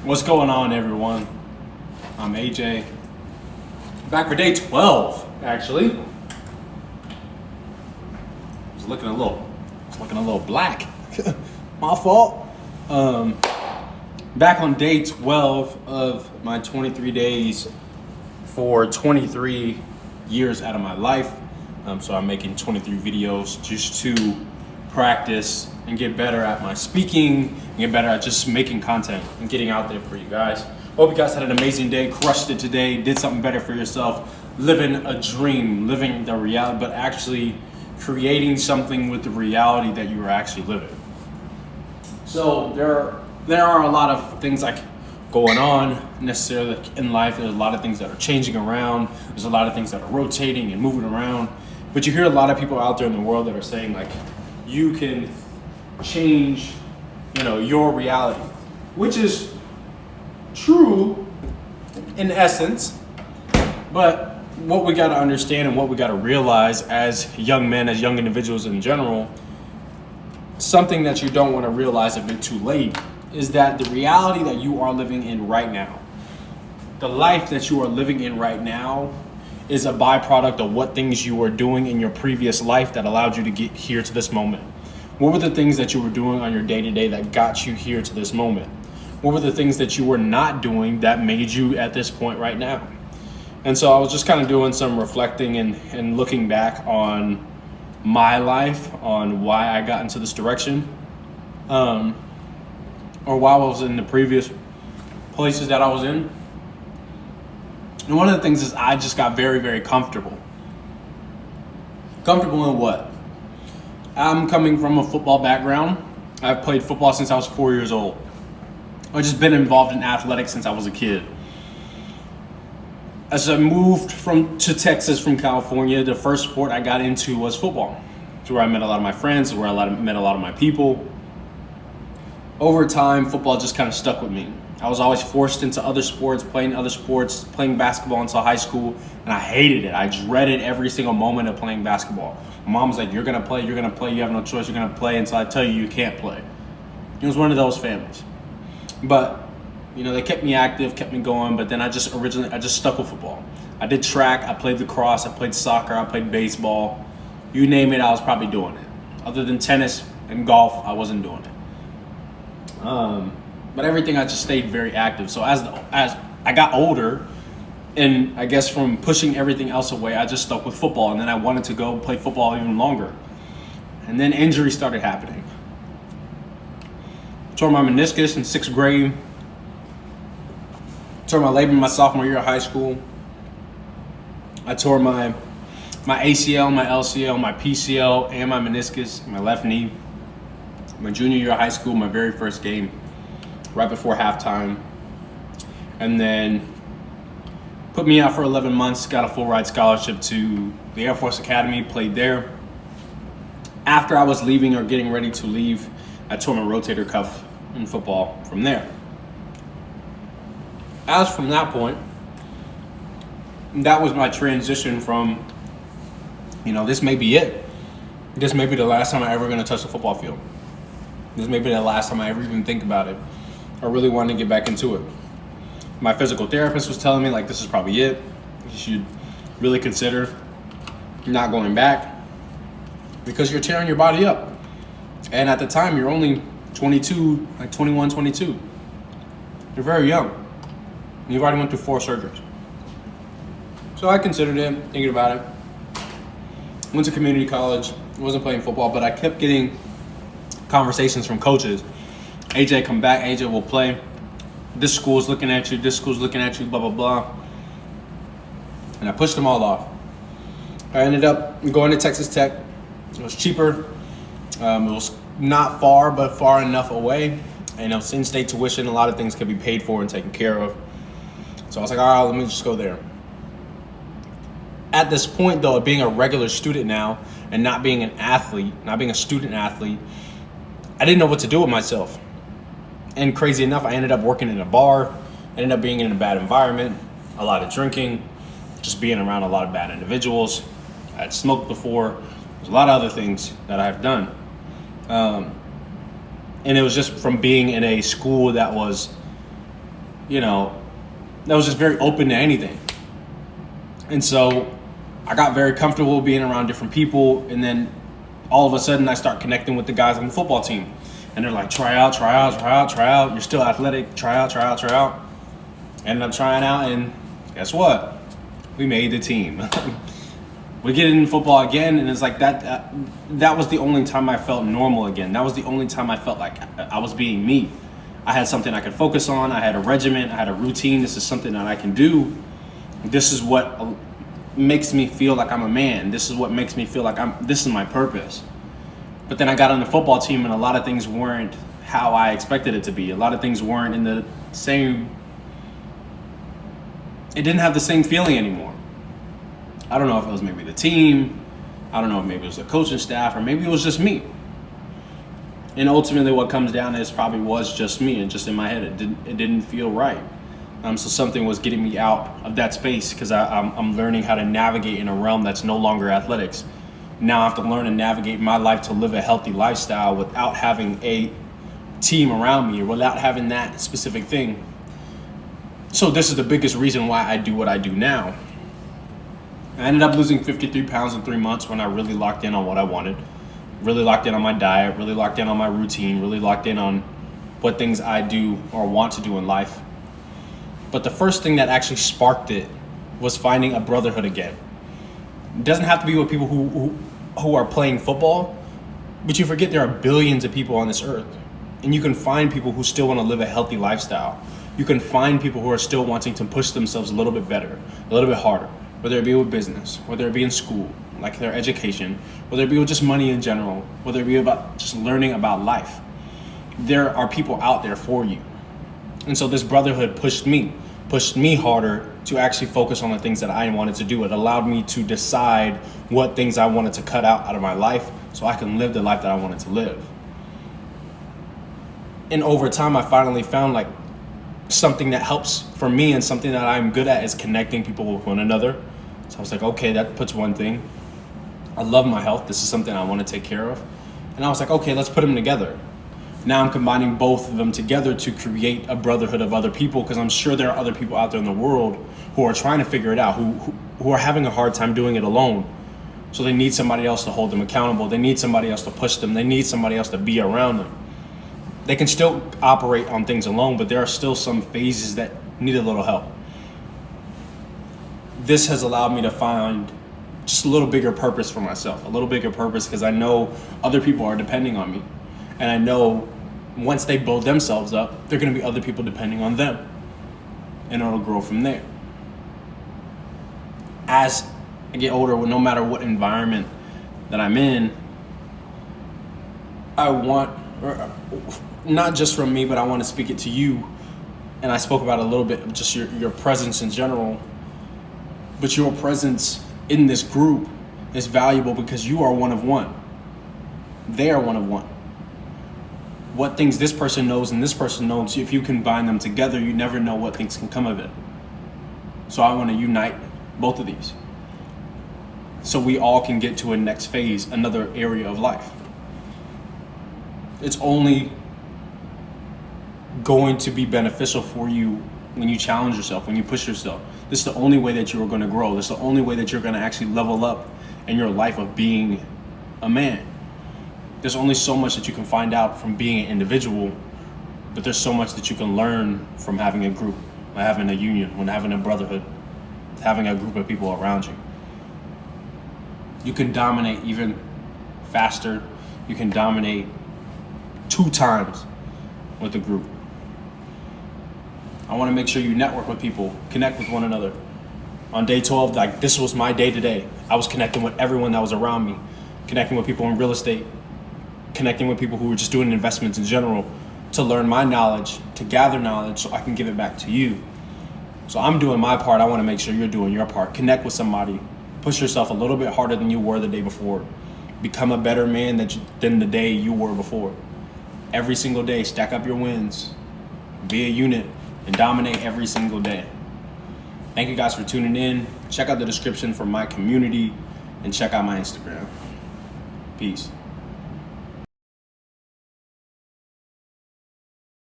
What's going on, everyone? I'm AJ. Back for day 12, actually. It's looking a little black. My fault. Back on day 12 of my 23 days for 23 years out of my life. So I'm making 23 videos just to practice and get better at my speaking and get better at just making content and getting out there for you guys. Hope you guys had an amazing day, crushed it today, did something better for yourself, living a dream, living the reality, but actually creating something with the reality that you are actually living. So there are a lot of things like going on necessarily in life. There's a lot of things that are changing around. There's a lot of things that are rotating and moving around. But you hear a lot of people out there in the world that are saying like, you can change, your reality, which is true in essence. But what we got to understand and what we got to realize as young men, as young individuals in general, something that you don't want to realize a bit too late is that the reality that you are living in right now, the life that you are living in right now, is a byproduct of what things you were doing in your previous life that allowed you to get here to this moment. What were the things that you were doing on your day-to-day that got you here to this moment? What were the things that you were not doing that made you at this point right now? And so I was just kind of doing some reflecting and looking back on my life, on why I got into this direction, or why I was in the previous places that I was in. And one of the things is I just got very, very comfortable. Comfortable in what? I'm coming from a football background. I've played football since I was 4 years old. I've just been involved in athletics since I was a kid. As I moved to Texas from California, the first sport I got into was football. It's where I met a lot of my friends, where I met a lot of my people. Over time, football just kind of stuck with me. I was always forced into other sports, playing basketball until high school, and I hated it. I dreaded every single moment of playing basketball. My mom was like, you're gonna play, you have no choice, you're gonna play until I tell you you can't play. It was one of those families. But, they kept me active, kept me going, but then I just stuck with football. I did track, I played lacrosse, I played soccer, I played baseball. You name it, I was probably doing it. Other than tennis and golf, I wasn't doing it. But everything, I just stayed very active. So as I got older, and I guess from pushing everything else away, I just stuck with football. And then I wanted to go play football even longer. And then injuries started happening. Tore my meniscus in 6th grade. Tore my labrum my sophomore year of high school. I tore my ACL, my LCL, my PCL, and my meniscus in my left knee. My junior year of high school, my very first game, right before halftime. And then put me out for 11 months, got a full ride scholarship to the Air Force Academy, played there. After I was leaving or getting ready to leave, I tore my rotator cuff in football from there. As from that point, that was my transition from, this may be it. This may be the last time I'm ever gonna touch the football field. This may be the last time I ever even think about it. I really wanted to get back into it. My physical therapist was telling me, like, this is probably it. You should really consider not going back because you're tearing your body up. And at the time, you're only 22, like 21, 22. You're very young. And you've already went through 4 surgeries. So I considered it, thinking about it. Went to community college, wasn't playing football, but I kept getting conversations from coaches. AJ, come back. AJ will play. This school's looking at you. This school's looking at you. Blah, blah, blah. And I pushed them all off. I ended up going to Texas Tech. It was cheaper. It was not far, but far enough away. And in-state tuition, a lot of things could be paid for and taken care of. So I was like, all right, let me just go there. At this point, though, being a regular student now and not being an athlete, not being a student athlete, I didn't know what to do with myself. And crazy enough, I ended up working in a bar, ended up being in a bad environment, a lot of drinking, just being around a lot of bad individuals. I had smoked before. There's a lot of other things that I've done. And it was just from being in a school that was that was just very open to anything. And so I got very comfortable being around different people. And then all of a sudden I start connecting with the guys on the football team. And they're like, try out. You're still athletic. Try out. Ended up trying out, and guess what? We made the team. We get in football again, and it's like that was the only time I felt normal again. That was the only time I felt like I was being me. I had something I could focus on. I had a regimen. I had a routine. This is something that I can do. This is what makes me feel like I'm a man. This is what makes me feel like this is my purpose. But then I got on the football team, and a lot of things weren't how I expected it to be. A lot of things weren't in the same. It didn't have the same feeling anymore. I don't know if it was maybe the team. I don't know if maybe it was the coaching staff, or maybe it was just me. And ultimately what comes down is probably was just me, and just in my head it didn't feel right. So something was getting me out of that space, because I'm learning how to navigate in a realm that's no longer athletics. Now I have to learn to navigate my life to live a healthy lifestyle without having a team around me, or without having that specific thing. So this is the biggest reason why I do what I do now. I ended up losing 53 pounds in 3 months when I really locked in on what I wanted, really locked in on my diet, really locked in on my routine, really locked in on what things I do or want to do in life. But the first thing that actually sparked it was finding a brotherhood again. It doesn't have to be with people who are playing football, but you forget there are billions of people on this earth. And you can find people who still want to live a healthy lifestyle. You can find people who are still wanting to push themselves a little bit better, a little bit harder, whether it be with business, whether it be in school, like their education, whether it be with just money in general, whether it be about just learning about life. There are people out there for you. And so this brotherhood pushed me harder to actually focus on the things that I wanted to do. It allowed me to decide what things I wanted to cut out of my life so I can live the life that I wanted to live. And over time, I finally found like something that helps for me, and something that I'm good at is connecting people with one another. So I was like, okay, that puts one thing. I love my health. This is something I want to take care of. And I was like, okay, let's put them together. Now I'm combining both of them together to create a brotherhood of other people, because I'm sure there are other people out there in the world who are trying to figure it out, who are having a hard time doing it alone. So they need somebody else to hold them accountable. They need somebody else to push them. They need somebody else to be around them. They can still operate on things alone, but there are still some phases that need a little help. This has allowed me to find just a little bigger purpose for myself, a little bigger purpose, because I know other people are depending on me. And I know once they build themselves up, there are going to be other people depending on them. And it'll grow from there. As I get older, no matter what environment that I'm in, I want, not just from me, but I want to speak it to you. And I spoke about a little bit of just your presence in general. But your presence in this group is valuable because you are one of one. They are one of one. What things this person knows and this person knows, if you combine them together, you never know what things can come of it. So I want to unite both of these, so we all can get to a next phase, another area of life. It's only going to be beneficial for you when you challenge yourself, when you push yourself. This is the only way that you're going to grow. This is the only way that you're going to actually level up in your life of being a man. There's only so much that you can find out from being an individual, but there's so much that you can learn from having a group, by having a union, when having a brotherhood, having a group of people around you. You can dominate even faster. You can dominate 2 times with a group. I want to make sure you network with people, connect with one another. On day 12, like, this was my day today. I was connecting with everyone that was around me, connecting with people in real estate, connecting with people who were just doing investments in general, to learn my knowledge, to gather knowledge so I can give it back to you. So I'm doing my part. I want to make sure you're doing your part. Connect with somebody. Push yourself a little bit harder than you were the day before. Become a better man than the day you were before. Every single day, stack up your wins. Be a unit and dominate every single day. Thank you guys for tuning in. Check out the description for my community and check out my Instagram. Peace.